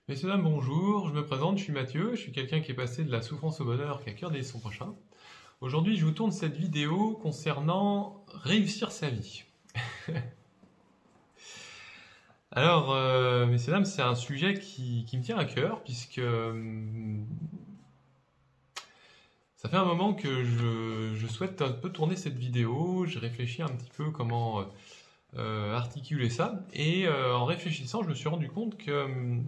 Messieurs, dames, bonjour, je me présente, je suis Mathieu, je suis quelqu'un qui est passé de la souffrance au bonheur, qui a cœur d'aider son prochain. Aujourd'hui, je vous tourne cette vidéo concernant réussir sa vie. Alors, messieurs, dames, c'est un sujet qui me tient à cœur, puisque ça fait un moment que je souhaite un peu tourner cette vidéo, j'ai réfléchi un petit peu comment articuler ça, et en réfléchissant, je me suis rendu compte que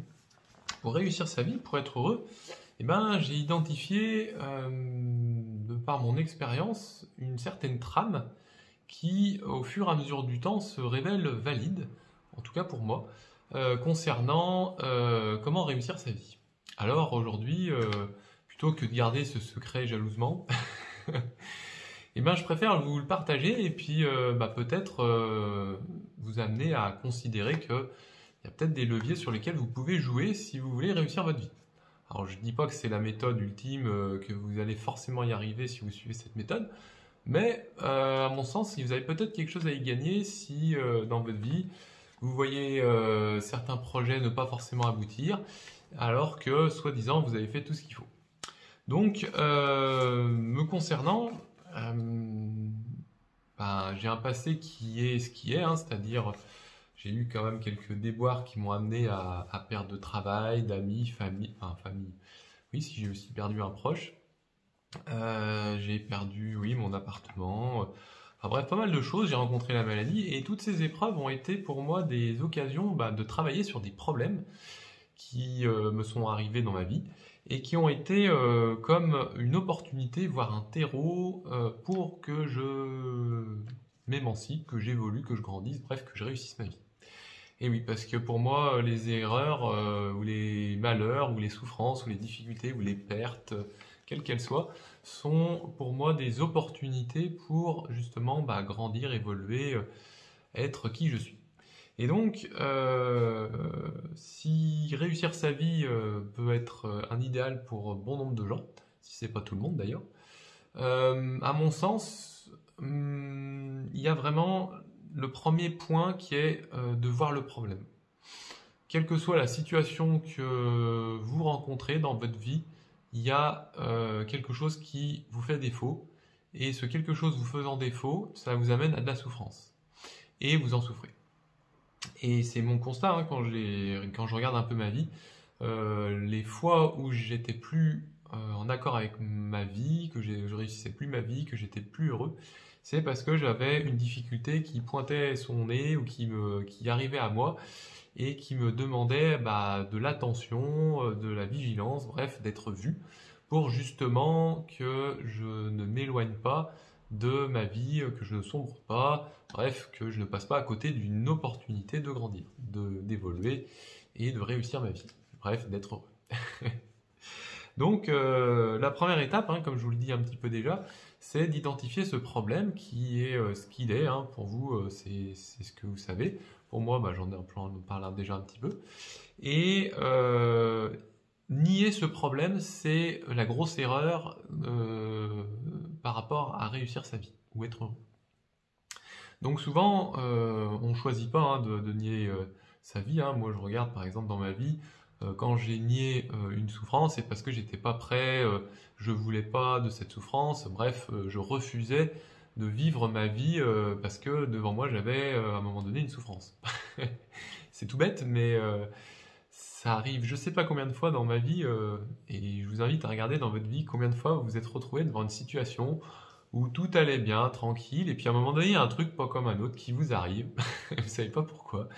pour réussir sa vie, pour être heureux, eh ben, j'ai identifié, de par mon expérience, une certaine trame qui, au fur et à mesure du temps, se révèle valide, en tout cas pour moi, concernant comment réussir sa vie. Alors aujourd'hui, plutôt que de garder ce secret jalousement, eh ben, je préfère vous le partager et puis peut-être vous amener à considérer que il y a peut-être des leviers sur lesquels vous pouvez jouer si vous voulez réussir votre vie. Alors je ne dis pas que c'est la méthode ultime, que vous allez forcément y arriver si vous suivez cette méthode, mais à mon sens, vous avez peut-être quelque chose à y gagner si dans votre vie, vous voyez certains projets ne pas forcément aboutir, alors que soi-disant vous avez fait tout ce qu'il faut. Donc, me concernant, j'ai un passé qui est ce qui est, hein, c'est-à-dire j'ai eu quand même quelques déboires qui m'ont amené à perdre de travail, d'amis, famille, enfin famille. Oui, si j'ai aussi perdu un proche. J'ai perdu, oui, mon appartement. Enfin bref, pas mal de choses. J'ai rencontré la maladie et toutes ces épreuves ont été pour moi des occasions de travailler sur des problèmes qui me sont arrivés dans ma vie et qui ont été comme une opportunité, voire un terreau pour que je m'émancipe, que j'évolue, que je grandisse, bref, que je réussisse ma vie. Et oui, parce que pour moi, les erreurs, ou les malheurs, ou les souffrances, ou les difficultés, ou les pertes, quelles qu'elles soient, sont pour moi des opportunités pour justement grandir, évoluer, être qui je suis. Et donc, si réussir sa vie peut être un idéal pour bon nombre de gens, si c'est pas tout le monde d'ailleurs, à mon sens, il y a vraiment le premier point qui est de voir le problème. Quelle que soit la situation que vous rencontrez dans votre vie, il y a quelque chose qui vous fait défaut, et ce quelque chose vous faisant défaut, ça vous amène à de la souffrance, et vous en souffrez. Et c'est mon constat hein, quand je regarde un peu ma vie, les fois où j'étais plus en accord avec ma vie, que je réussissais plus ma vie, que j'étais plus heureux, c'est parce que j'avais une difficulté qui pointait son nez ou qui arrivait à moi et qui me demandait de l'attention, de la vigilance, bref, d'être vu pour justement que je ne m'éloigne pas de ma vie, que je ne sombre pas, bref, que je ne passe pas à côté d'une opportunité de grandir, d'évoluer et de réussir ma vie. Bref, d'être heureux. Donc, la première étape, hein, comme je vous le dis un petit peu déjà, c'est d'identifier ce problème qui est ce qu'il est. Hein. Pour vous, c'est ce que vous savez. Pour moi, j'en parle déjà un petit peu. Et nier ce problème, c'est la grosse erreur par rapport à réussir sa vie ou être heureux. Donc souvent, on ne choisit pas hein, de nier sa vie. Hein. Moi, je regarde par exemple dans ma vie, quand j'ai nié une souffrance, c'est parce que j'étais pas prêt, je voulais pas de cette souffrance, bref, je refusais de vivre ma vie parce que devant moi j'avais à un moment donné une souffrance. C'est tout bête, mais ça arrive je sais pas combien de fois dans ma vie, et je vous invite à regarder dans votre vie combien de fois vous vous êtes retrouvé devant une situation où tout allait bien, tranquille, et puis à un moment donné, il y a un truc pas comme un autre qui vous arrive, vous savez pas pourquoi.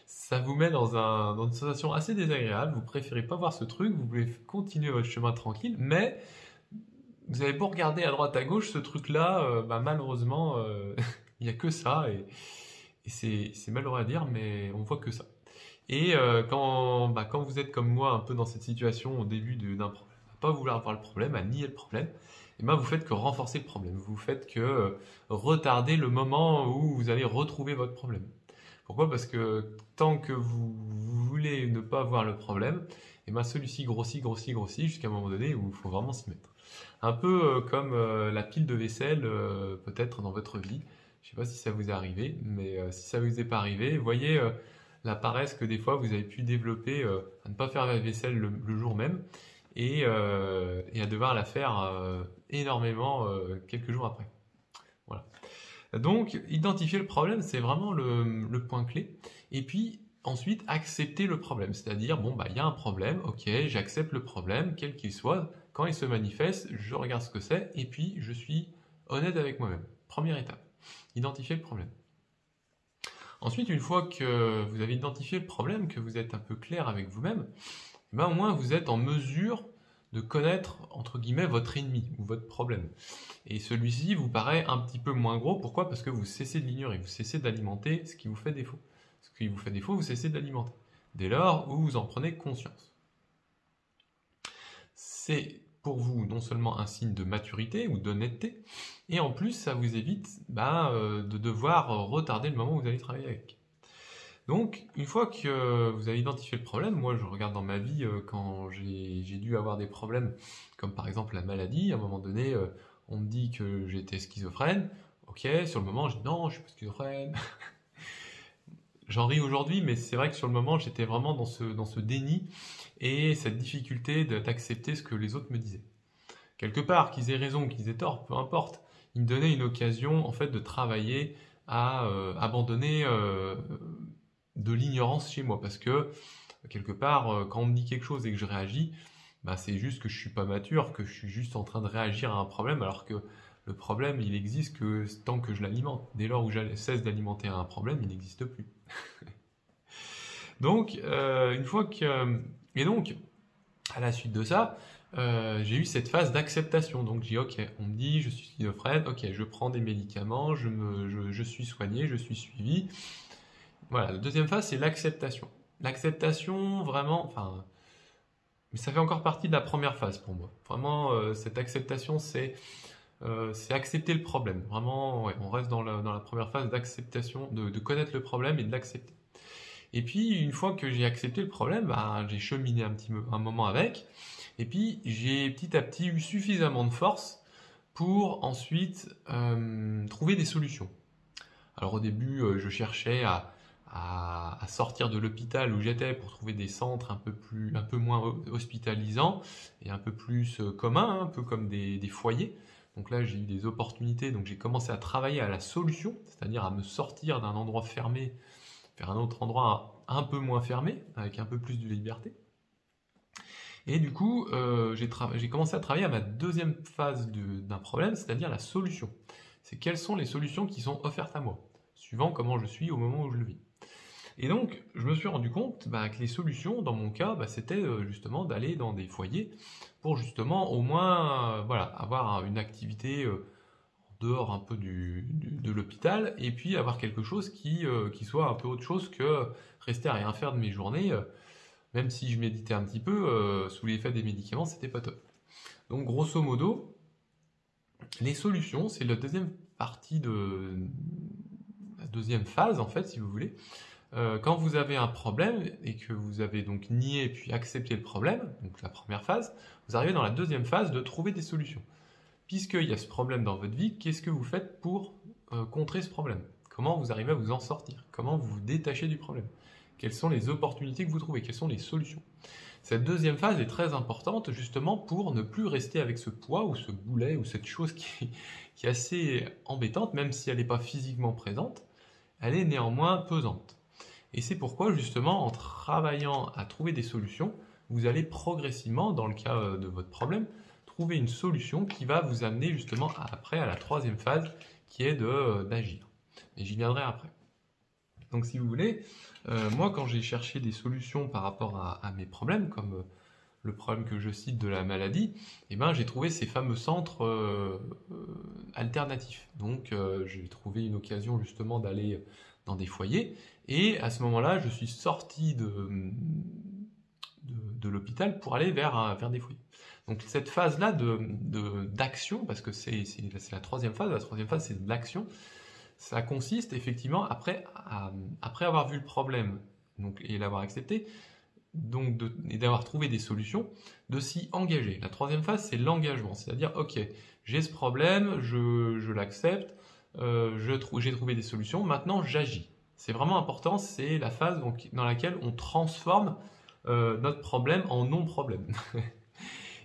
Ça vous met dans une sensation assez désagréable, vous préférez pas voir ce truc, vous voulez continuer votre chemin tranquille, mais vous avez beau regarder à droite à gauche, ce truc-là, malheureusement, il n'y a que ça, et c'est malheureux à dire, mais on voit que ça. Et quand vous êtes comme moi un peu dans cette situation au début d'un problème, à pas vouloir voir le problème, à nier le problème, et vous faites que renforcer le problème, vous faites que retarder le moment où vous allez retrouver votre problème. Pourquoi? Parce que tant que vous voulez ne pas voir le problème, et celui-ci grossit, grossit, grossit jusqu'à un moment donné où il faut vraiment s'y mettre. Un peu comme la pile de vaisselle peut-être dans votre vie. Je ne sais pas si ça vous est arrivé, mais si ça vous est pas arrivé, voyez la paresse que des fois vous avez pu développer à ne pas faire la vaisselle le jour même et à devoir la faire énormément quelques jours après. Voilà. Donc, identifier le problème, c'est vraiment le point clé. Et puis, ensuite, accepter le problème. C'est-à-dire, bon, bah, il y a un problème, ok, j'accepte le problème, quel qu'il soit. Quand il se manifeste, je regarde ce que c'est, et puis je suis honnête avec moi-même. Première étape, identifier le problème. Ensuite, une fois que vous avez identifié le problème, que vous êtes un peu clair avec vous-même, ben, au moins vous êtes en mesure de connaître, entre guillemets, votre ennemi ou votre problème. Et celui-ci vous paraît un petit peu moins gros. Pourquoi? Parce que vous cessez de l'ignorer, vous cessez d'alimenter ce qui vous fait défaut. Ce qui vous fait défaut, vous cessez d'alimenter. Dès lors où vous en prenez conscience. C'est pour vous non seulement un signe de maturité ou d'honnêteté, et en plus ça vous évite de devoir retarder le moment où vous allez travailler avec. Donc, une fois que vous avez identifié le problème, moi je regarde dans ma vie quand j'ai dû avoir des problèmes, comme par exemple la maladie, à un moment donné, on me dit que j'étais schizophrène. Ok, sur le moment, je dis non, je suis pas schizophrène. J'en ris aujourd'hui, mais c'est vrai que sur le moment, j'étais vraiment dans ce déni et cette difficulté d'accepter ce que les autres me disaient. Quelque part, qu'ils aient raison ou qu'ils aient tort, peu importe, ils me donnaient une occasion en fait de travailler à abandonner de l'ignorance chez moi, parce que quelque part, quand on me dit quelque chose et que je réagis, bah, c'est juste que je suis pas mature, que je suis juste en train de réagir à un problème, alors que le problème, il existe que tant que je l'alimente. Dès lors où je cesse d'alimenter un problème, il n'existe plus. Donc, une fois que... Et donc, à la suite de ça, j'ai eu cette phase d'acceptation. Donc, j'ai dit, ok, on me dit, je suis schizophrène, ok, je prends des médicaments, je suis soigné, je suis suivi. Voilà, la deuxième phase, c'est l'acceptation. L'acceptation, vraiment, enfin... Mais ça fait encore partie de la première phase pour moi. Vraiment, cette acceptation, c'est accepter le problème. Vraiment, ouais, on reste dans la première phase d'acceptation, de connaître le problème et de l'accepter. Et puis, une fois que j'ai accepté le problème, bah, j'ai cheminé un moment avec. Et puis, j'ai petit à petit eu suffisamment de force pour ensuite trouver des solutions. Alors au début, je cherchais à sortir de l'hôpital où j'étais pour trouver des centres un peu moins hospitalisants et un peu plus communs, un peu comme des foyers. Donc là, j'ai eu des opportunités, donc j'ai commencé à travailler à la solution, c'est-à-dire à me sortir d'un endroit fermé vers un autre endroit un peu moins fermé, avec un peu plus de liberté. Et du coup, j'ai commencé à travailler à ma deuxième phase d'un problème, c'est-à-dire la solution. C'est quelles sont les solutions qui sont offertes à moi, suivant comment je suis au moment où je le vis. Et donc, je me suis rendu compte que les solutions, dans mon cas, c'était justement d'aller dans des foyers pour justement au moins avoir une activité en dehors un peu de l'hôpital et puis avoir quelque chose qui soit un peu autre chose que rester à rien faire de mes journées, même si je méditais un petit peu, sous l'effet des médicaments, c'était pas top. Donc, grosso modo, les solutions, c'est la deuxième partie la deuxième phase, en fait, si vous voulez. Quand vous avez un problème et que vous avez donc nié puis accepté le problème, donc la première phase, vous arrivez dans la deuxième phase de trouver des solutions. Puisqu'il y a ce problème dans votre vie, qu'est-ce que vous faites pour contrer ce problème? Comment vous arrivez à vous en sortir? Comment vous vous détachez du problème? Quelles sont les opportunités que vous trouvez? Quelles sont les solutions? Cette deuxième phase est très importante justement pour ne plus rester avec ce poids ou ce boulet ou cette chose qui est assez embêtante, même si elle n'est pas physiquement présente, elle est néanmoins pesante. Et c'est pourquoi justement en travaillant à trouver des solutions, vous allez progressivement, dans le cas de votre problème, trouver une solution qui va vous amener justement après à la troisième phase qui est d'agir. Et j'y viendrai après. Donc si vous voulez, moi quand j'ai cherché des solutions par rapport à mes problèmes, comme le problème que je cite de la maladie, j'ai trouvé ces fameux centres alternatifs. Donc j'ai trouvé une occasion justement d'aller dans des foyers, et à ce moment-là, je suis sorti de l'hôpital pour aller vers des foyers. Donc cette phase-là d'action, parce que c'est la troisième phase c'est de l'action, ça consiste effectivement, après avoir vu le problème et l'avoir accepté, et d'avoir trouvé des solutions, de s'y engager. La troisième phase, c'est l'engagement, c'est-à-dire, ok, j'ai ce problème, je l'accepte, j'ai trouvé des solutions, maintenant j'agis. c'est vraiment important, c'est la phase donc, dans laquelle on transforme notre problème en non-problème.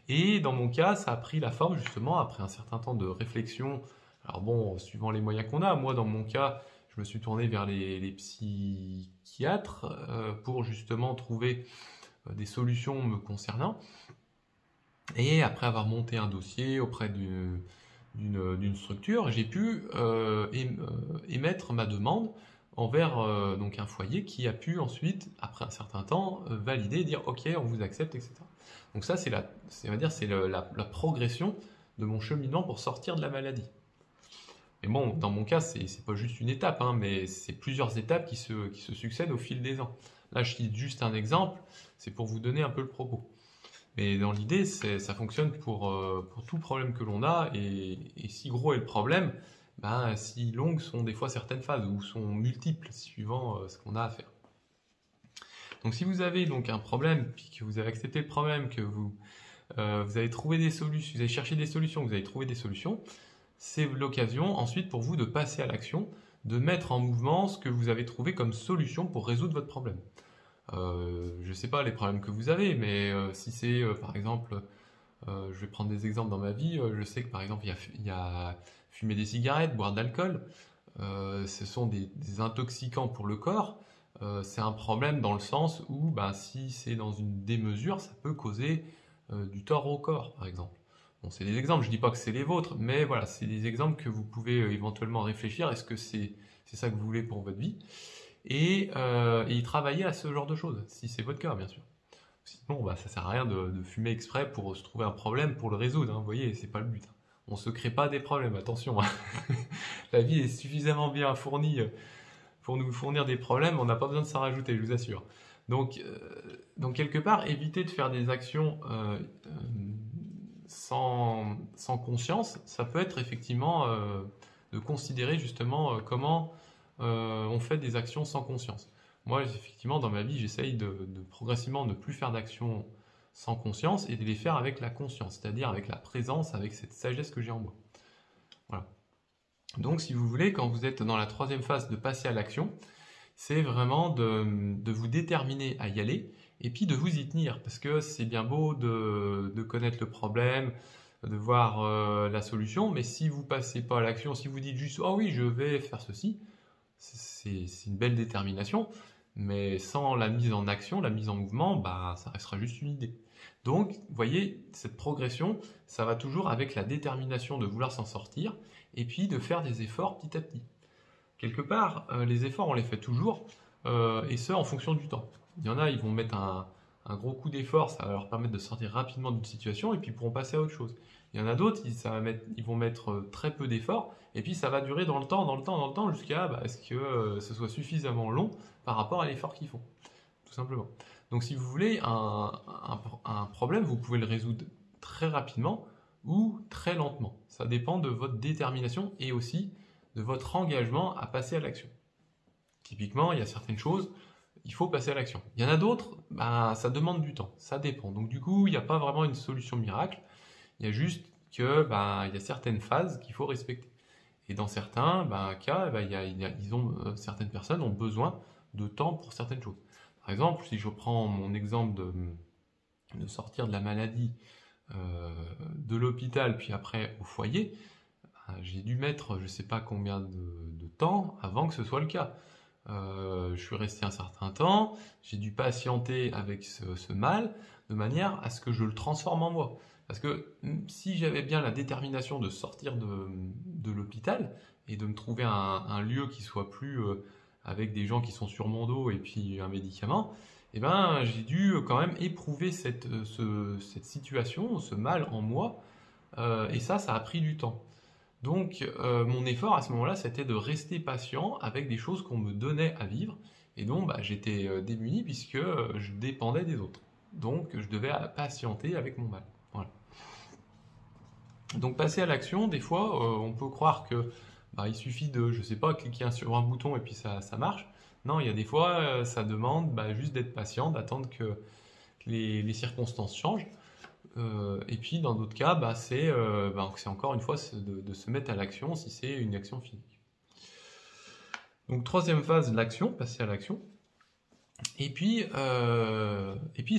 Et dans mon cas, ça a pris la forme justement après un certain temps de réflexion. Alors bon, suivant les moyens qu'on a, moi dans mon cas, je me suis tourné vers les psychiatres pour justement trouver des solutions me concernant. Et après avoir monté un dossier auprès d'une structure, j'ai pu émettre ma demande envers donc un foyer qui a pu ensuite, après un certain temps, valider et dire OK, on vous accepte, etc. Donc ça, c'est la progression de mon cheminement pour sortir de la maladie. Mais bon, dans mon cas, c'est pas juste une étape, hein, mais c'est plusieurs étapes qui se succèdent au fil des ans. Là, je cite juste un exemple, c'est pour vous donner un peu le propos. Mais dans l'idée, ça fonctionne pour tout problème que l'on a, et si gros est le problème, ben, si longues sont des fois certaines phases, ou sont multiples, suivant ce qu'on a à faire. Donc si vous avez donc un problème, puis que vous avez accepté le problème, que vous avez trouvé des solutions, vous avez cherché des solutions, vous avez trouvé des solutions, c'est l'occasion ensuite pour vous de passer à l'action, de mettre en mouvement ce que vous avez trouvé comme solution pour résoudre votre problème. Je ne sais pas les problèmes que vous avez, mais si c'est par exemple, je vais prendre des exemples dans ma vie, je sais que par exemple il y a fumer des cigarettes, boire de l'alcool, ce sont des intoxicants pour le corps. C'est un problème dans le sens où ben, si c'est dans une démesure, ça peut causer du tort au corps, par exemple. Bon, c'est des exemples, je ne dis pas que c'est les vôtres, mais voilà, c'est des exemples que vous pouvez éventuellement réfléchir. Est-ce que c'est ça que vous voulez pour votre vie? Et y travailler à ce genre de choses, si c'est votre cas, bien sûr. Sinon, bah, ça sert à rien de fumer exprès pour se trouver un problème pour le résoudre. Hein, vous voyez, c'est pas le but. On se crée pas des problèmes, attention. Hein. La vie est suffisamment bien fournie pour nous fournir des problèmes, on n'a pas besoin de s'en rajouter, je vous assure. Donc quelque part, éviter de faire des actions sans conscience, ça peut être effectivement de considérer justement comment on fait des actions sans conscience. Moi, effectivement, dans ma vie, j'essaye de progressivement ne plus faire d'actions sans conscience et de les faire avec la conscience, c'est-à-dire avec la présence, avec cette sagesse que j'ai en moi. Voilà. Donc, si vous voulez, quand vous êtes dans la troisième phase de passer à l'action, c'est vraiment de vous déterminer à y aller et puis de vous y tenir. Parce que c'est bien beau de connaître le problème, de voir la solution, mais si vous ne passez pas à l'action, si vous dites juste « Oh oui, je vais faire ceci », c'est une belle détermination, mais sans la mise en action, la mise en mouvement, bah, ça restera juste une idée. Donc, vous voyez, cette progression, ça va toujours avec la détermination de vouloir s'en sortir, et puis de faire des efforts petit à petit. Quelque part, les efforts, on les fait toujours, et ce, en fonction du temps. Il y en a, ils vont mettre un gros coup d'effort, ça va leur permettre de sortir rapidement d'une situation, et puis ils pourront passer à autre chose. Il y en a d'autres, ils vont mettre très peu d'efforts, et puis ça va durer dans le temps, jusqu'à ce que ce soit suffisamment long par rapport à l'effort qu'ils font, tout simplement. Donc si vous voulez un problème, vous pouvez le résoudre très rapidement ou très lentement. Ça dépend de votre détermination et aussi de votre engagement à passer à l'action. Typiquement, il y a certaines choses, il faut passer à l'action. Il y en a d'autres, ça demande du temps, ça dépend. Donc du coup, il n'y a pas vraiment une solution miracle. Il y a juste que il y a certaines phases qu'il faut respecter. Et dans certains cas, certaines personnes ont besoin de temps pour certaines choses. Par exemple, si je prends mon exemple de sortir de la maladie, de l'hôpital, puis après au foyer, j'ai dû mettre je ne sais pas combien de temps avant que ce soit le cas. Je suis resté un certain temps, j'ai dû patienter avec ce mal, de manière à ce que je le transforme en moi. Parce que si j'avais bien la détermination de sortir de l'hôpital et de me trouver un lieu qui soit plus avec des gens qui sont sur mon dos et puis un médicament, j'ai dû quand même éprouver cette situation, ce mal en moi, et ça a pris du temps. Donc mon effort à ce moment-là, c'était de rester patient avec des choses qu'on me donnait à vivre, et donc j'étais démuni puisque je dépendais des autres. Donc je devais patienter avec mon mal. Voilà. Donc passer à l'action, des fois, on peut croire que il suffit de, je sais pas, cliquer sur un bouton et puis ça marche. Non, il y a des fois, ça demande juste d'être patient, d'attendre que les circonstances changent. Et puis dans d'autres cas, c'est encore une fois de se mettre à l'action si c'est une action physique. Donc troisième phase, l'action, passer à l'action. Et puis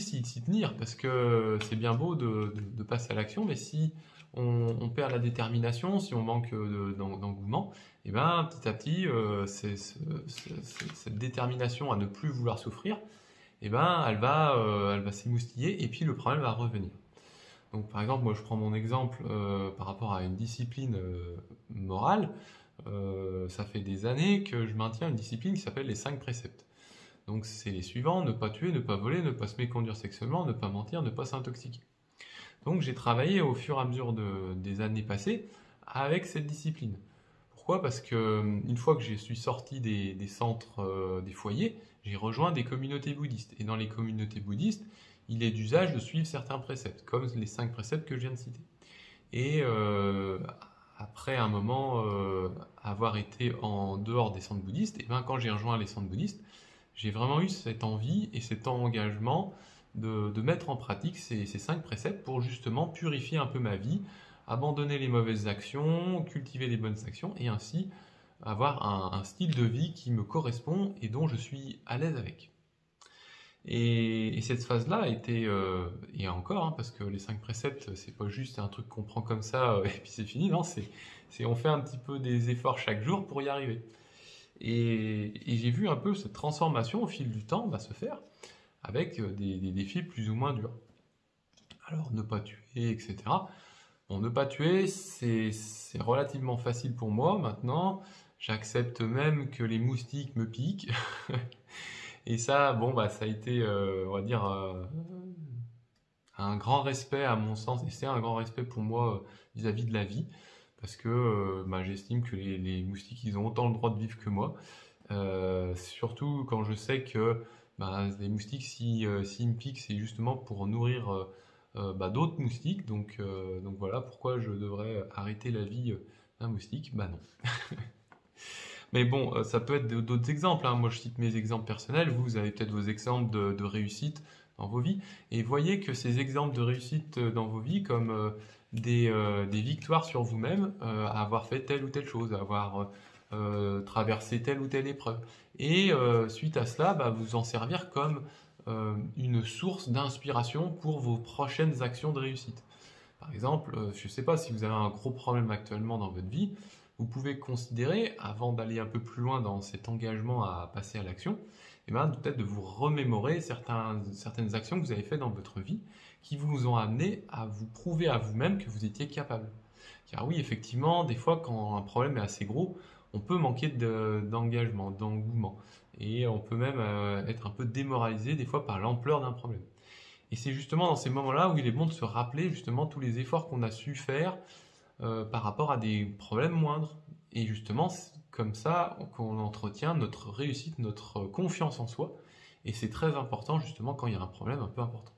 s'y tenir, parce que c'est bien beau de passer à l'action, mais si on perd la détermination, si on manque d'engouement, et ben petit à petit, cette détermination à ne plus vouloir souffrir, et ben elle va s'émoustiller, et puis le problème va revenir. Donc par exemple, moi je prends mon exemple par rapport à une discipline morale. Ça fait des années que je maintiens une discipline qui s'appelle les 5 préceptes. Donc c'est les suivants: ne pas tuer, ne pas voler, ne pas se méconduire sexuellement, ne pas mentir, ne pas s'intoxiquer. Donc j'ai travaillé au fur et à mesure des années passées avec cette discipline. Pourquoi? Parce que une fois que je suis sorti des centres, des foyers, j'ai rejoint des communautés bouddhistes. Et dans les communautés bouddhistes, il est d'usage de suivre certains préceptes, comme les 5 préceptes que je viens de citer. Et après un moment avoir été en dehors des centres bouddhistes, et ben quand j'ai rejoint les centres bouddhistes, j'ai vraiment eu cette envie et cet engagement de mettre en pratique ces 5 préceptes pour justement purifier un peu ma vie, abandonner les mauvaises actions, cultiver les bonnes actions et ainsi avoir un style de vie qui me correspond et dont je suis à l'aise avec. Et cette phase-là a été, et encore, hein, parce que les 5 préceptes, c'est pas juste un truc qu'on prend comme ça et puis c'est fini, non, on fait un petit peu des efforts chaque jour pour y arriver. Et j'ai vu un peu cette transformation au fil du temps se faire avec des défis plus ou moins durs. Alors, ne pas tuer, etc. Bon, ne pas tuer, c'est relativement facile pour moi maintenant. J'accepte même que les moustiques me piquent. Et ça, bon, ça a été, on va dire, un grand respect à mon sens. Et c'est un grand respect pour moi vis-à-vis de la vie. Parce que j'estime que les moustiques, ils ont autant le droit de vivre que moi. Surtout quand je sais que les moustiques, s'ils me piquent, c'est justement pour nourrir d'autres moustiques. Donc voilà, pourquoi je devrais arrêter la vie d'un moustique? Bah non. Mais bon, ça peut être d'autres exemples, hein. Moi, je cite mes exemples personnels. Vous avez peut-être vos exemples de réussite dans vos vies. Et voyez que ces exemples de réussite dans vos vies, comme des victoires sur vous-même, à avoir fait telle ou telle chose, à avoir traversé telle ou telle épreuve. Et suite à cela, vous en servir comme une source d'inspiration pour vos prochaines actions de réussite. Par exemple, je ne sais pas si vous avez un gros problème actuellement dans votre vie, vous pouvez considérer, avant d'aller un peu plus loin dans cet engagement à passer à l'action, peut-être de vous remémorer certaines actions que vous avez faites dans votre vie qui vous ont amené à vous prouver à vous-même que vous étiez capable. Car oui, effectivement, des fois, quand un problème est assez gros, on peut manquer d'engagement, d'engouement. Et on peut même être un peu démoralisé des fois par l'ampleur d'un problème. Et c'est justement dans ces moments-là où il est bon de se rappeler justement tous les efforts qu'on a su faire par rapport à des problèmes moindres. Et justement, comme ça qu'on entretient notre réussite, notre confiance en soi. Et c'est très important justement quand il y a un problème un peu important.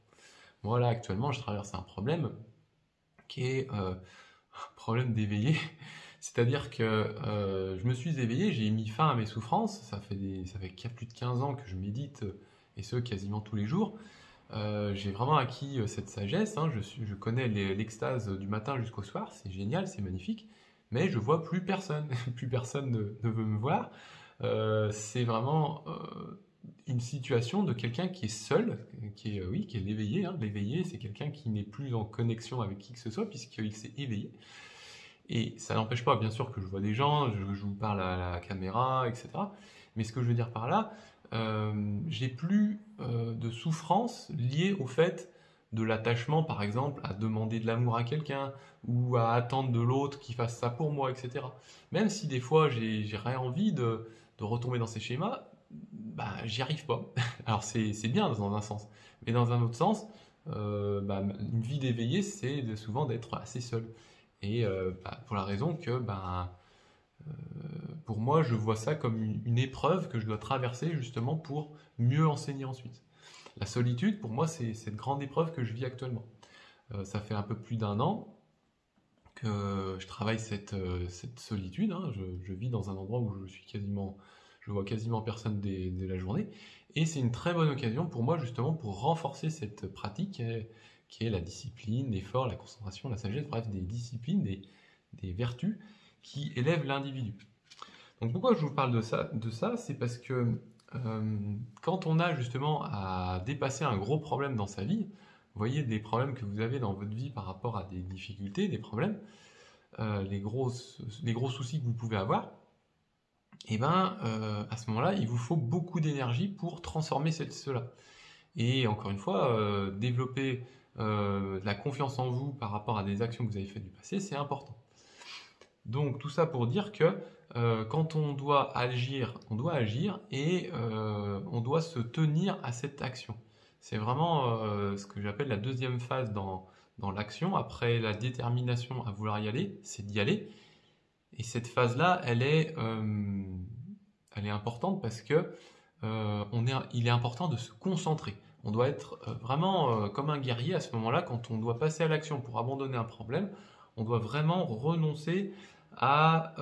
Moi là, actuellement, je traverse un problème qui est un problème d'éveillé. C'est-à-dire que je me suis éveillé, j'ai mis fin à mes souffrances. Ça fait plus de 15 ans que je médite, et ce, quasiment tous les jours. J'ai vraiment acquis cette sagesse, hein. Je connais l'extase du matin jusqu'au soir, c'est génial, c'est magnifique, mais je vois plus personne, plus personne ne veut me voir. C'est vraiment une situation de quelqu'un qui est seul, qui est l'éveillé, hein. L'éveillé, c'est quelqu'un qui n'est plus en connexion avec qui que ce soit, puisqu'il s'est éveillé. Et ça n'empêche pas, bien sûr, que je vois des gens, je vous parle à la caméra, etc. Mais ce que je veux dire par là, j'ai plus de souffrance liée au fait de l'attachement, par exemple, à demander de l'amour à quelqu'un ou à attendre de l'autre qu'il fasse ça pour moi, etc. Même si des fois j'ai rien envie de retomber dans ces schémas, j'y arrive pas. Alors c'est bien dans un sens, mais dans un autre sens, une vie d'éveillé, c'est souvent d'être assez seul. Et pour la raison que pour moi, je vois ça comme une épreuve que je dois traverser justement pour mieux enseigner ensuite. La solitude, pour moi, c'est cette grande épreuve que je vis actuellement. Ça fait un peu plus d'1 an que je travaille cette solitude, hein. Je vis dans un endroit où je vois quasiment personne de la journée. Et c'est une très bonne occasion pour moi justement pour renforcer cette pratique qui est la discipline, l'effort, la concentration, la sagesse, bref, des disciplines, des vertus qui élèvent l'individu. Donc pourquoi je vous parle de ça, c'est parce que quand on a justement à dépasser un gros problème dans sa vie, vous voyez des problèmes que vous avez dans votre vie par rapport à des difficultés, des problèmes, les gros soucis que vous pouvez avoir, et ben à ce moment-là, il vous faut beaucoup d'énergie pour transformer cela. Et encore une fois, développer de la confiance en vous par rapport à des actions que vous avez faites du passé, c'est important. Donc tout ça pour dire que quand on doit agir et on doit se tenir à cette action. C'est vraiment ce que j'appelle la deuxième phase dans l'action. Après la détermination à vouloir y aller, c'est d'y aller. Et cette phase-là, elle est importante parce que il est important de se concentrer. On doit être vraiment comme un guerrier à ce moment-là, quand on doit passer à l'action pour abandonner un problème, on doit vraiment renoncer à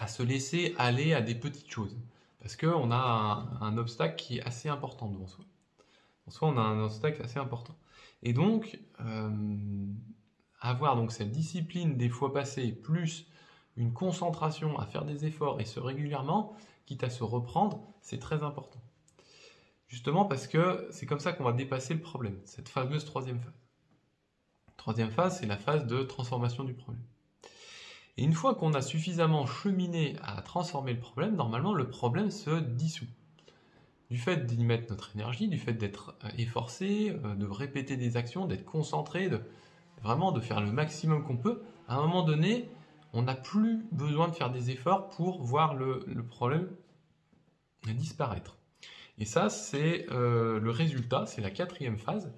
se laisser aller à des petites choses. Parce qu'on a un obstacle qui est assez important devant soi. En soi, on a un obstacle assez important. Et donc, avoir donc cette discipline des fois passées, plus une concentration à faire des efforts et ce régulièrement, quitte à se reprendre, c'est très important. Justement parce que c'est comme ça qu'on va dépasser le problème, cette fameuse troisième phase. Troisième phase, c'est la phase de transformation du problème. Et une fois qu'on a suffisamment cheminé à transformer le problème, normalement le problème se dissout. Du fait d'y mettre notre énergie, du fait d'être efforcé, de répéter des actions, d'être concentré, vraiment de faire le maximum qu'on peut, à un moment donné, on n'a plus besoin de faire des efforts pour voir le problème disparaître. Et ça, c'est le résultat, c'est la quatrième phase.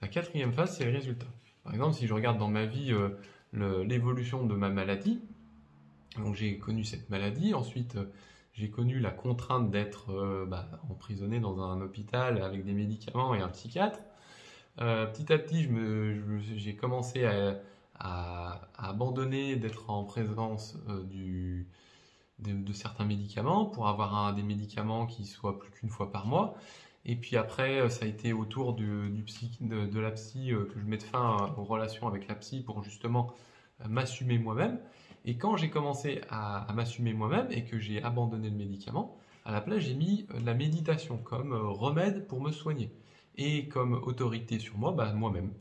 La quatrième phase, c'est le résultat. Par exemple, si je regarde dans ma vie l'évolution de ma maladie, donc j'ai connu cette maladie, ensuite j'ai connu la contrainte d'être emprisonné dans un hôpital avec des médicaments et un psychiatre. Petit à petit, j'ai commencé à abandonner d'être en présence de certains médicaments pour avoir des médicaments qui soient plus qu'une fois par mois. Et puis après, ça a été autour de la psy que je mette fin aux relations avec la psy pour justement m'assumer moi-même. Et quand j'ai commencé à m'assumer moi-même et que j'ai abandonné le médicament, à la place, j'ai mis la méditation comme remède pour me soigner. Et comme autorité sur moi, moi-même.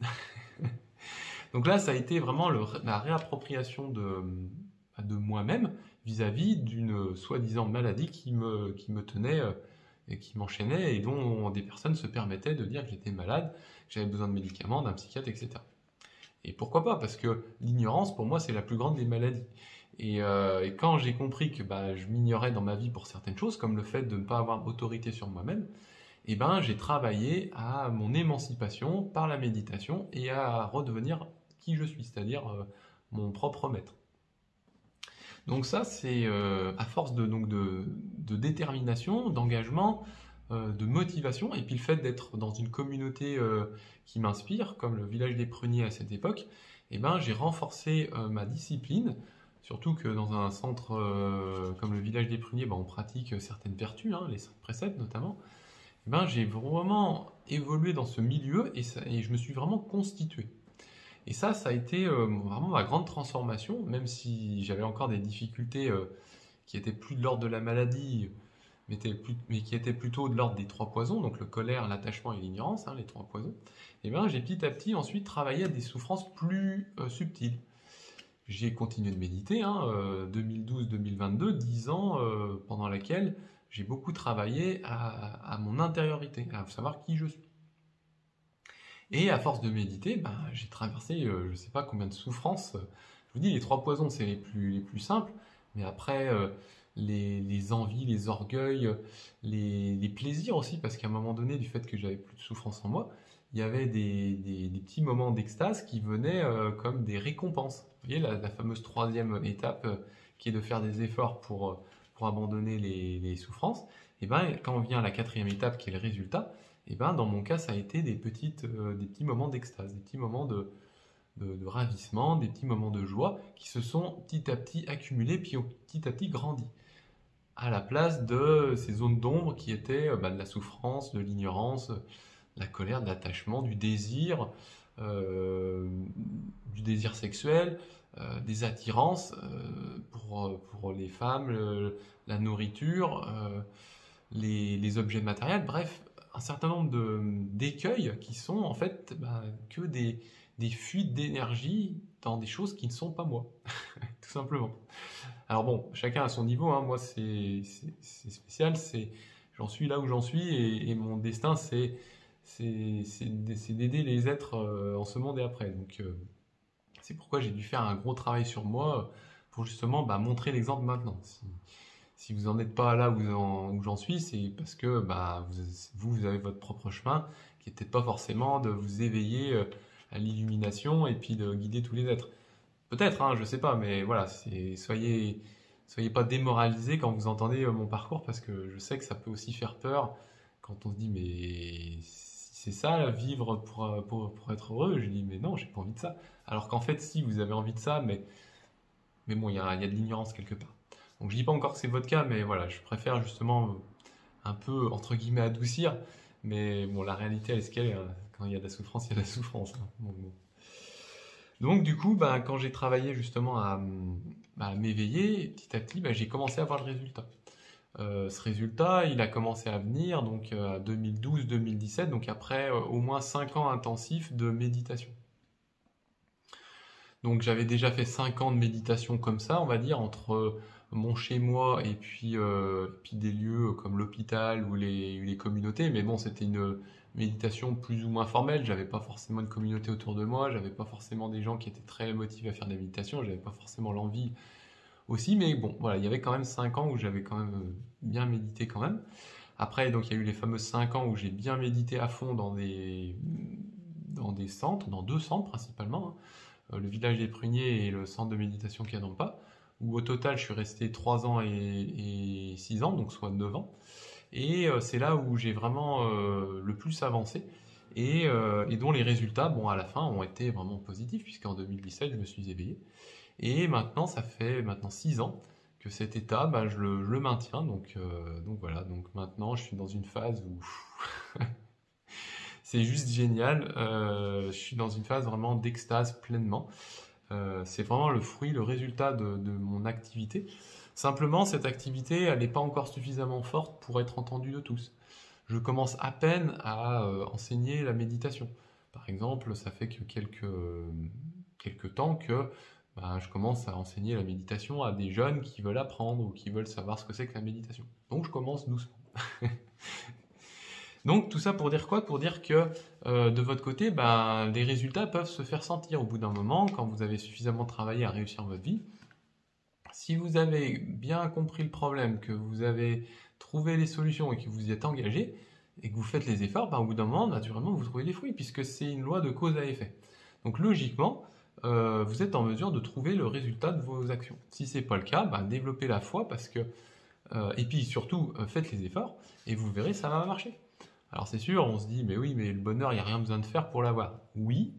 Donc là, ça a été vraiment la réappropriation de moi-même vis-à-vis d'une soi-disant maladie qui me tenait et qui m'enchaînait et dont des personnes se permettaient de dire que j'étais malade, que j'avais besoin de médicaments, d'un psychiatre, etc. Et pourquoi pas? Parce que l'ignorance, pour moi, c'est la plus grande des maladies. Et quand j'ai compris que je m'ignorais dans ma vie pour certaines choses, comme le fait de ne pas avoir autorité sur moi-même, j'ai travaillé à mon émancipation par la méditation et à redevenir qui je suis, c'est-à-dire mon propre maître. Donc ça, c'est à force de détermination, d'engagement, de motivation, et puis le fait d'être dans une communauté qui m'inspire, comme le village des pruniers à cette époque, j'ai renforcé ma discipline, surtout que dans un centre comme le village des pruniers, on pratique certaines vertus, les 5 préceptes notamment. J'ai vraiment évolué dans ce milieu et je me suis vraiment constitué. Et ça a été vraiment ma grande transformation, même si j'avais encore des difficultés qui étaient plus de l'ordre de la maladie, mais qui étaient plutôt de l'ordre des 3 poisons, donc le colère, l'attachement et l'ignorance, les 3 poisons. J'ai petit à petit ensuite travaillé à des souffrances plus subtiles. J'ai continué de méditer, 2012-2022, 10 ans pendant lesquels j'ai beaucoup travaillé à mon intériorité, à savoir qui je suis. Et à force de méditer, j'ai traversé je ne sais pas combien de souffrances. Je vous dis, les 3 poisons, c'est les plus simples, mais après, les envies, les orgueils, les plaisirs aussi, parce qu'à un moment donné, du fait que j'avais plus de souffrance en moi, il y avait des petits moments d'extase qui venaient comme des récompenses. Vous voyez, la fameuse 3e étape qui est de faire des efforts pour abandonner les souffrances. Et quand vient la 4e étape qui est le résultat, dans mon cas, ça a été des petits moments d'extase, des petits moments de ravissement, des petits moments de joie qui se sont petit à petit accumulés, puis ont petit à petit grandi, à la place de ces zones d'ombre qui étaient de la souffrance, de l'ignorance, de la colère, de l'attachement, du désir sexuel, des attirances pour les femmes, la nourriture, les objets matériels, bref, un certain nombre d'écueils qui sont en fait que des fuites d'énergie dans des choses qui ne sont pas moi, tout simplement. Alors bon, chacun à son niveau, hein. Moi c'est spécial, j'en suis là où j'en suis et mon destin c'est d'aider les êtres en ce monde et après. Donc c'est pourquoi j'ai dû faire un gros travail sur moi pour justement montrer l'exemple maintenant. Si vous n'en êtes pas là où j'en suis, c'est parce que vous avez votre propre chemin qui n'est peut-être pas forcément de vous éveiller à l'illumination et puis de guider tous les êtres. Peut-être, hein, je sais pas, mais voilà, soyez pas démoralisés quand vous entendez mon parcours parce que je sais que ça peut aussi faire peur quand on se dit mais si c'est ça, vivre pour être heureux, je dis mais non, j'ai pas envie de ça. Alors qu'en fait, si vous avez envie de ça, mais bon, il y a de l'ignorance quelque part. Donc je dis pas encore que c'est votre cas, mais voilà, je préfère justement un peu, entre guillemets, adoucir. Mais bon, la réalité, elle est ce qu'elle est, hein. Quand il y a de la souffrance, il y a de la souffrance, hein. Bon. Donc du coup, quand j'ai travaillé justement à m'éveiller, petit à petit, j'ai commencé à voir le résultat. Ce résultat, il a commencé à venir donc à 2012-2017, donc après au moins 5 ans intensifs de méditation. Donc j'avais déjà fait 5 ans de méditation comme ça, on va dire, entre mon chez-moi et puis des lieux comme l'hôpital ou les communautés. Mais bon, c'était une méditation plus ou moins formelle. J'avais pas forcément une communauté autour de moi, j'avais pas forcément des gens qui étaient très motivés à faire des méditations, j'avais pas forcément l'envie aussi. Mais bon, voilà, il y avait quand même 5 ans où j'avais quand même bien médité quand même. Après, donc il y a eu les fameux 5 ans où j'ai bien médité à fond dans des centres, dans 2 centres principalement, hein. Le village des Pruniers et le centre de méditation qu'il y a dans le pas, où au total je suis resté 3 ans et 6 ans, donc soit 9 ans. Et c'est là où j'ai vraiment le plus avancé et dont les résultats, bon, à la fin, ont été vraiment positifs, puisqu'en 2017, je me suis éveillé. Et maintenant, ça fait maintenant 6 ans que cet état, je le maintiens. Donc voilà, donc maintenant, je suis dans une phase où c'est juste génial. Je suis dans une phase vraiment d'extase pleinement. C'est vraiment le fruit, le résultat de mon activité. Simplement, cette activité, elle n'est pas encore suffisamment forte pour être entendue de tous. Je commence à peine à enseigner la méditation. Par exemple, ça fait que quelques temps que je commence à enseigner la méditation à des jeunes qui veulent apprendre ou qui veulent savoir ce que c'est que la méditation. Donc je commence doucement. Donc tout ça pour dire quoi? Pour dire que de votre côté, les résultats peuvent se faire sentir au bout d'un moment, quand vous avez suffisamment travaillé à réussir votre vie. Si vous avez bien compris le problème, que vous avez trouvé les solutions et que vous y êtes engagé, et que vous faites les efforts, au bout d'un moment, naturellement, vous trouvez des fruits, puisque c'est une loi de cause à effet. Donc logiquement, vous êtes en mesure de trouver le résultat de vos actions. Si ce n'est pas le cas, développez la foi, parce que, et puis surtout, faites les efforts, et vous verrez, ça va marcher. Alors c'est sûr, on se dit, mais oui, mais le bonheur, il n'y a rien besoin de faire pour l'avoir. Oui,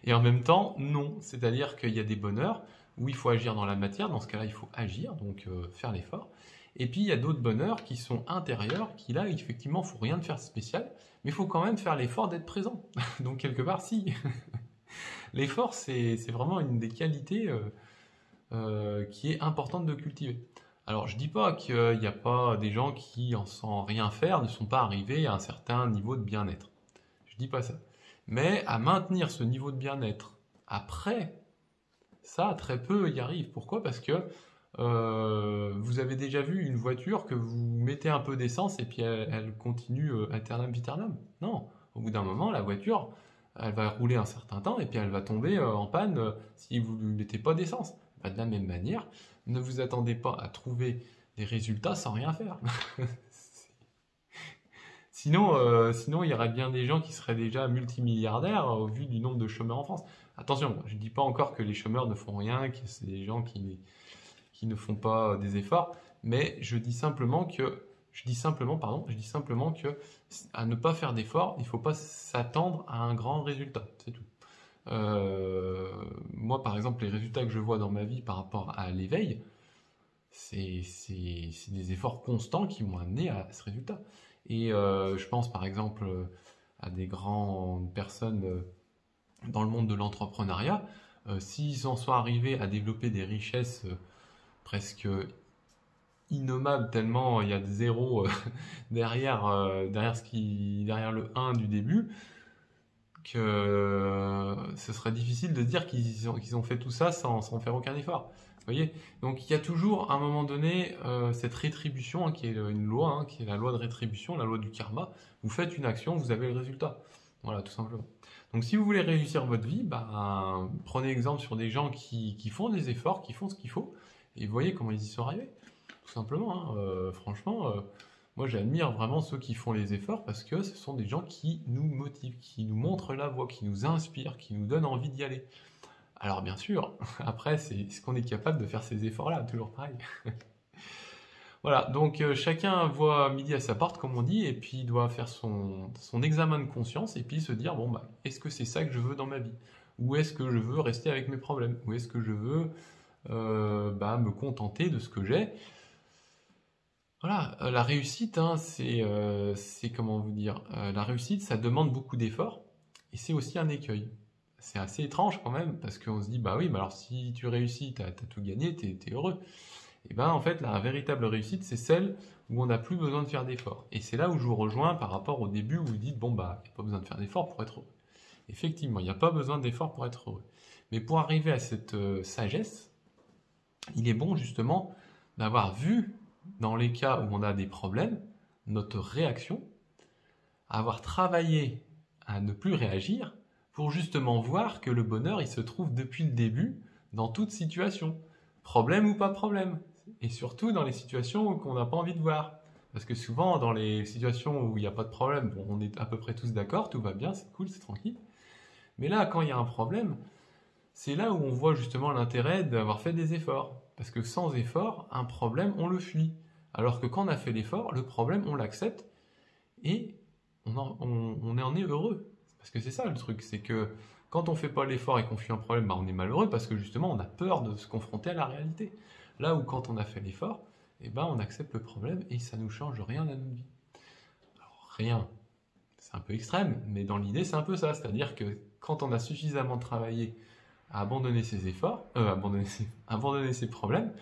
et en même temps, non. C'est-à-dire qu'il y a des bonheurs où il faut agir dans la matière, dans ce cas-là, il faut agir, donc faire l'effort. Et puis il y a d'autres bonheurs qui sont intérieurs, qui là, effectivement, il ne faut rien de faire spécial, mais il faut quand même faire l'effort d'être présent. Donc quelque part, si. L'effort, c'est vraiment une des qualités qui est importante de cultiver. Alors je dis pas qu'il n'y a pas des gens qui, sans rien faire, ne sont pas arrivés à un certain niveau de bien-être. Je dis pas ça. Mais à maintenir ce niveau de bien-être après, ça, très peu y arrivent. Pourquoi? Parce que vous avez déjà vu une voiture que vous mettez un peu d'essence et puis elle continue aeternam aeternam. Non, au bout d'un moment, la voiture, elle va rouler un certain temps et puis elle va tomber en panne si vous ne lui mettez pas d'essence. De la même manière, ne vous attendez pas à trouver des résultats sans rien faire. Sinon, il y aurait bien des gens qui seraient déjà multimilliardaires au vu du nombre de chômeurs en France. Attention, je ne dis pas encore que les chômeurs ne font rien, que c'est des gens qui ne font pas des efforts, mais je dis simplement que à ne pas faire d'efforts, il ne faut pas s'attendre à un grand résultat, c'est tout. Moi, par exemple, les résultats que je vois dans ma vie par rapport à l'éveil, c'est des efforts constants qui m'ont amené à ce résultat. Et je pense par exemple à des grandes personnes dans le monde de l'entrepreneuriat s'ils en sont arrivés à développer des richesses presque innommables tellement il y a de zéro derrière le 1 du début, que ce serait difficile de dire qu'ils ont fait tout ça sans faire aucun effort. Vous voyez? Donc il y a toujours à un moment donné cette rétribution, hein, qui est une loi, hein, qui est la loi de rétribution, la loi du karma. Vous faites une action, vous avez le résultat. Voilà, tout simplement. Donc si vous voulez réussir votre vie, prenez exemple sur des gens qui font des efforts, qui font ce qu'il faut, et voyez comment ils y sont arrivés. Tout simplement, hein. Franchement, moi j'admire vraiment ceux qui font les efforts parce que ce sont des gens qui nous motivent, qui nous montrent la voie, qui nous inspirent, qui nous donnent envie d'y aller. Alors bien sûr, après, c'est est-ce qu'on est capable de faire ces efforts-là? Toujours pareil. Voilà, donc chacun voit midi à sa porte, comme on dit, et puis il doit faire son examen de conscience, et puis se dire, bon, est-ce que c'est ça que je veux dans ma vie? Ou est-ce que je veux rester avec mes problèmes? Ou est-ce que je veux me contenter de ce que j'ai? Voilà, la réussite, hein, c'est comment vous dire, la réussite, ça demande beaucoup d'efforts, et c'est aussi un écueil. C'est assez étrange quand même, parce qu'on se dit, bah oui, mais alors si tu réussis, t'as tout gagné, t'es heureux. Et ben en fait, la véritable réussite, c'est celle où on n'a plus besoin de faire d'efforts. Et c'est là où je vous rejoins par rapport au début où vous dites, bon, il n'y a pas besoin de faire d'efforts pour être heureux. Effectivement, il n'y a pas besoin d'efforts pour être heureux. Mais pour arriver à cette sagesse, il est bon justement d'avoir vu, dans les cas où on a des problèmes, notre réaction, avoir travaillé à ne plus réagir pour justement voir que le bonheur, il se trouve depuis le début dans toute situation. Problème ou pas problème. Et surtout dans les situations qu'on n'a pas envie de voir. Parce que souvent, dans les situations où il n'y a pas de problème, bon, on est à peu près tous d'accord, tout va bien, c'est cool, c'est tranquille. Mais là, quand il y a un problème, c'est là où on voit justement l'intérêt d'avoir fait des efforts. Parce que sans effort, un problème, on le fuit. Alors que quand on a fait l'effort, le problème, on l'accepte et on en est heureux. Parce que c'est ça le truc, c'est que quand on ne fait pas l'effort et qu'on fuit un problème, on est malheureux parce que justement, on a peur de se confronter à la réalité. Là où quand on a fait l'effort, on accepte le problème et ça ne nous change rien à notre vie. Alors rien, c'est un peu extrême, mais dans l'idée c'est un peu ça, c'est-à-dire que quand on a suffisamment travaillé à abandonner ses efforts, abandonner ses problèmes,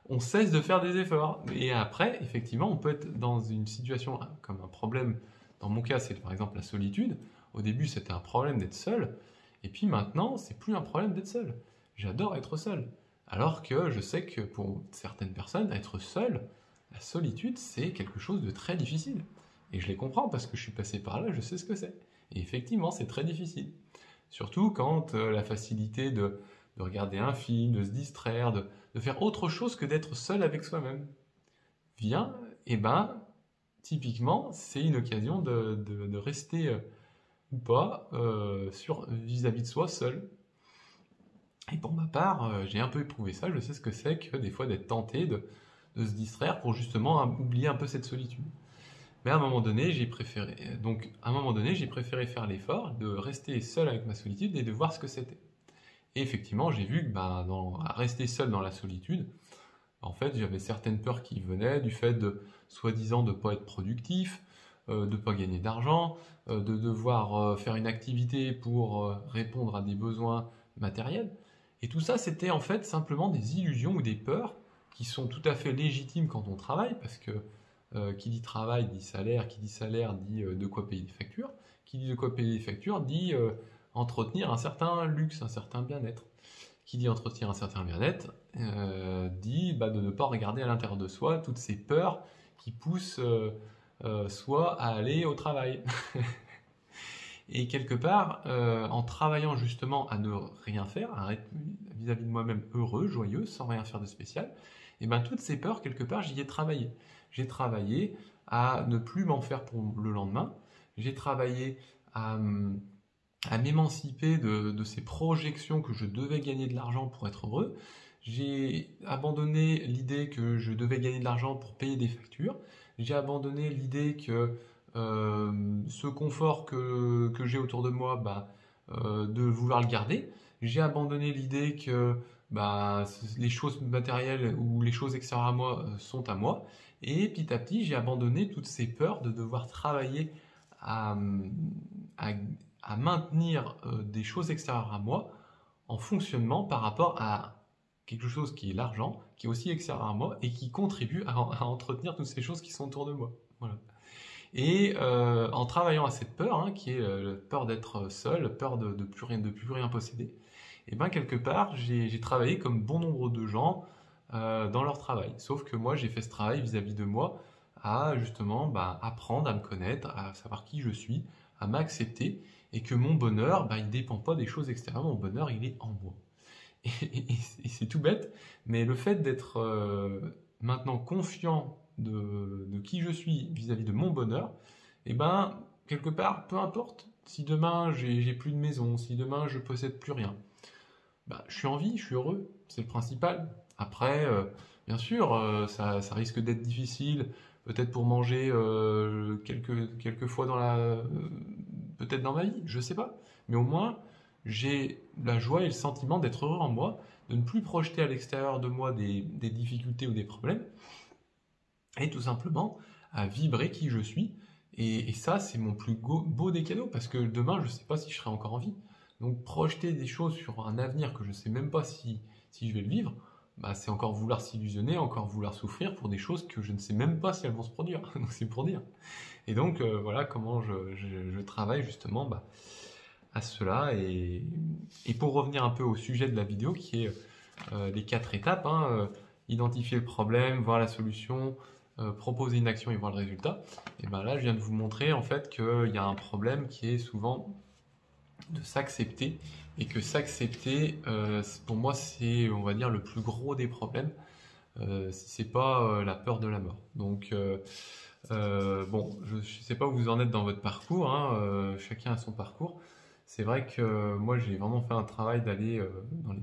on cesse de faire des efforts. Et après, effectivement, on peut être dans une situation comme un problème, dans mon cas c'est par exemple la solitude. Au début c'était un problème d'être seul, et puis maintenant c'est plus un problème d'être seul. J'adore être seul. Alors que je sais que pour certaines personnes, être seul, la solitude, c'est quelque chose de très difficile. Et je les comprends parce que je suis passé par là, je sais ce que c'est. Et effectivement, c'est très difficile. Surtout quand la facilité de regarder un film, de se distraire, de faire autre chose que d'être seul avec soi-même vient, typiquement, c'est une occasion de rester ou pas vis-à-vis de soi seul. Et pour ma part, j'ai un peu éprouvé ça, je sais ce que c'est que des fois d'être tenté de se distraire pour justement oublier un peu cette solitude. Mais à un moment donné, j'ai préféré faire l'effort de rester seul avec ma solitude et de voir ce que c'était. Et effectivement, j'ai vu que à rester seul dans la solitude, en fait, j'avais certaines peurs qui venaient du fait de, soi-disant, de ne pas être productif, de ne pas gagner d'argent, de devoir faire une activité pour répondre à des besoins matériels. Et tout ça, c'était en fait simplement des illusions ou des peurs qui sont tout à fait légitimes quand on travaille, parce que qui dit travail dit salaire, qui dit salaire dit de quoi payer des factures, qui dit de quoi payer des factures dit entretenir un certain luxe, un certain bien-être. Qui dit entretenir un certain bien-être dit de ne pas regarder à l'intérieur de soi toutes ces peurs qui poussent soit à aller au travail. Et quelque part, en travaillant justement à ne rien faire, à être vis-à-vis de moi-même heureux, joyeux, sans rien faire de spécial, toutes ces peurs, quelque part, j'y ai travaillé. J'ai travaillé à ne plus m'en faire pour le lendemain. J'ai travaillé à m'émanciper de ces projections que je devais gagner de l'argent pour être heureux. J'ai abandonné l'idée que je devais gagner de l'argent pour payer des factures. J'ai abandonné l'idée que ce confort que j'ai autour de moi, de vouloir le garder. J'ai abandonné l'idée que les choses matérielles ou les choses extérieures à moi sont à moi. Et petit à petit, j'ai abandonné toutes ces peurs de devoir travailler à maintenir des choses extérieures à moi en fonctionnement par rapport à quelque chose qui est l'argent, qui est aussi extérieur à moi et qui contribue à entretenir toutes ces choses qui sont autour de moi. Voilà. Et en travaillant à cette peur, hein, qui est la peur d'être seul, peur de plus rien posséder, et bien quelque part, j'ai travaillé comme bon nombre de gens dans leur travail. Sauf que moi, j'ai fait ce travail vis-à-vis de moi, à justement apprendre à me connaître, à savoir qui je suis, à m'accepter, et que mon bonheur, il ne dépend pas des choses extérieures, mon bonheur, il est en moi. Et c'est tout bête, mais le fait d'être maintenant confiant de qui je suis vis-à-vis de mon bonheur, et quelque part, peu importe, si demain j'ai plus de maison, si demain je possède plus rien, je suis en vie, je suis heureux, c'est le principal. Après, bien sûr, ça risque d'être difficile, peut-être pour manger quelques fois peut-être dans ma vie, je sais pas. Mais au moins, j'ai la joie et le sentiment d'être heureux en moi, de ne plus projeter à l'extérieur de moi des difficultés ou des problèmes, et tout simplement à vibrer qui je suis. Et ça, c'est mon plus beau des cadeaux, parce que demain, je ne sais pas si je serai encore en vie. Donc projeter des choses sur un avenir que je ne sais même pas si je vais le vivre, c'est encore vouloir s'illusionner, encore vouloir souffrir pour des choses que je ne sais même pas si elles vont se produire. Donc c'est pour dire. Et donc voilà comment je travaille justement à cela. Et pour revenir un peu au sujet de la vidéo, qui est les 4 étapes, hein, identifier le problème, voir la solution, proposer une action et voir le résultat. Et là, je viens de vous montrer en fait qu'il y a un problème qui est souvent de s'accepter, et que s'accepter, pour moi, c'est, on va dire, le plus gros des problèmes, si c'est pas la peur de la mort. Donc, bon, je ne sais pas où vous en êtes dans votre parcours, hein, chacun a son parcours. C'est vrai que moi, j'ai vraiment fait un travail d'aller dans les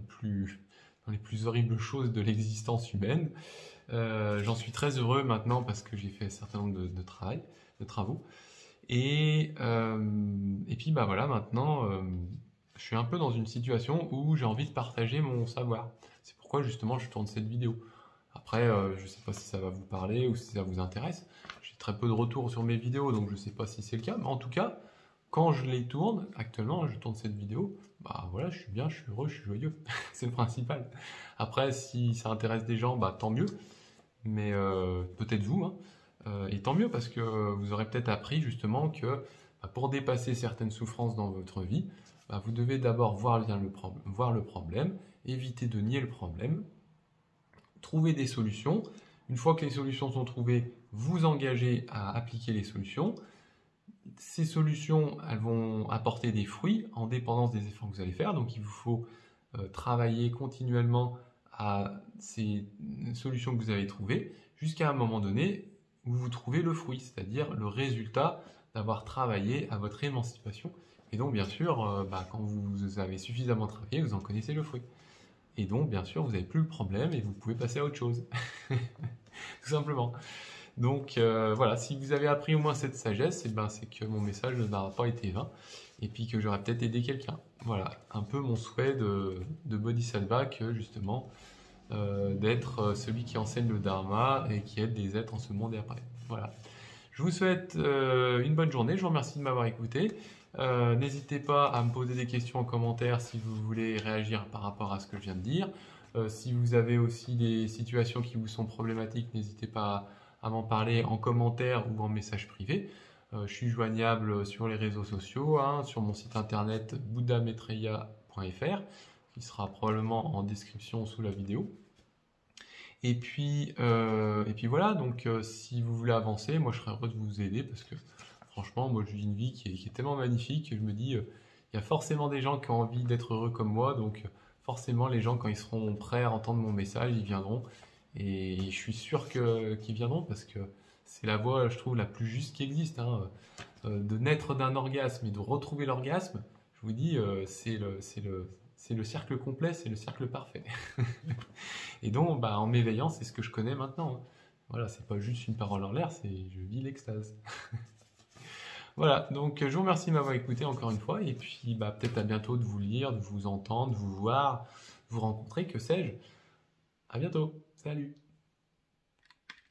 plus horribles choses de l'existence humaine. J'en suis très heureux maintenant parce que j'ai fait un certain nombre de travaux. Et puis voilà, maintenant, je suis un peu dans une situation où j'ai envie de partager mon savoir. C'est pourquoi justement je tourne cette vidéo. Après, je ne sais pas si ça va vous parler ou si ça vous intéresse. J'ai très peu de retours sur mes vidéos, donc je ne sais pas si c'est le cas. Mais en tout cas, quand je les tourne, actuellement, je tourne cette vidéo, voilà, je suis bien, je suis heureux, je suis joyeux. C'est le principal. Après, si ça intéresse des gens, tant mieux. Mais peut-être vous, hein. Et tant mieux, parce que vous aurez peut-être appris justement que pour dépasser certaines souffrances dans votre vie, vous devez d'abord voir le problème, éviter de nier le problème, trouver des solutions. Une fois que les solutions sont trouvées, vous engagez à appliquer les solutions. Ces solutions, elles vont apporter des fruits en dépendance des efforts que vous allez faire. Donc il vous faut travailler continuellement à ces solutions que vous avez trouvées, jusqu'à un moment donné où vous trouvez le fruit, c'est-à-dire le résultat d'avoir travaillé à votre émancipation. Et donc, bien sûr, quand vous avez suffisamment travaillé, vous en connaissez le fruit. Et donc, bien sûr, vous n'avez plus le problème et vous pouvez passer à autre chose. Tout simplement. Donc, voilà, si vous avez appris au moins cette sagesse, c'est que mon message n'aura pas été vain, et puis que j'aurais peut-être aidé quelqu'un. Voilà, un peu mon souhait de Bodhisattva, que justement, d'être celui qui enseigne le Dharma et qui aide des êtres en ce monde et après. Voilà. Je vous souhaite une bonne journée, je vous remercie de m'avoir écouté. N'hésitez pas à me poser des questions en commentaire si vous voulez réagir par rapport à ce que je viens de dire. Si vous avez aussi des situations qui vous sont problématiques, n'hésitez pas à m'en parler en commentaire ou en message privé. Je suis joignable sur les réseaux sociaux, hein, sur mon site internet buddhametreya.fr, qui sera probablement en description sous la vidéo. Et puis voilà, donc si vous voulez avancer, moi je serais heureux de vous aider, parce que franchement, moi je vis une vie qui est tellement magnifique, que je me dis, il y a forcément des gens qui ont envie d'être heureux comme moi, donc forcément les gens, quand ils seront prêts à entendre mon message, ils viendront. Et je suis sûr qu'ils viendront, parce que c'est la voie, je trouve, la plus juste qui existe, hein. De naître d'un orgasme et de retrouver l'orgasme, je vous dis, c'est le cercle complet, c'est le cercle parfait. Et donc, en m'éveillant, c'est ce que je connais maintenant, hein. Voilà, c'est pas juste une parole en l'air, je vis l'extase. Voilà, donc je vous remercie de m'avoir écouté encore une fois, et puis peut-être à bientôt, de vous lire, de vous entendre, de vous voir, de vous rencontrer, que sais-je. À bientôt, salut!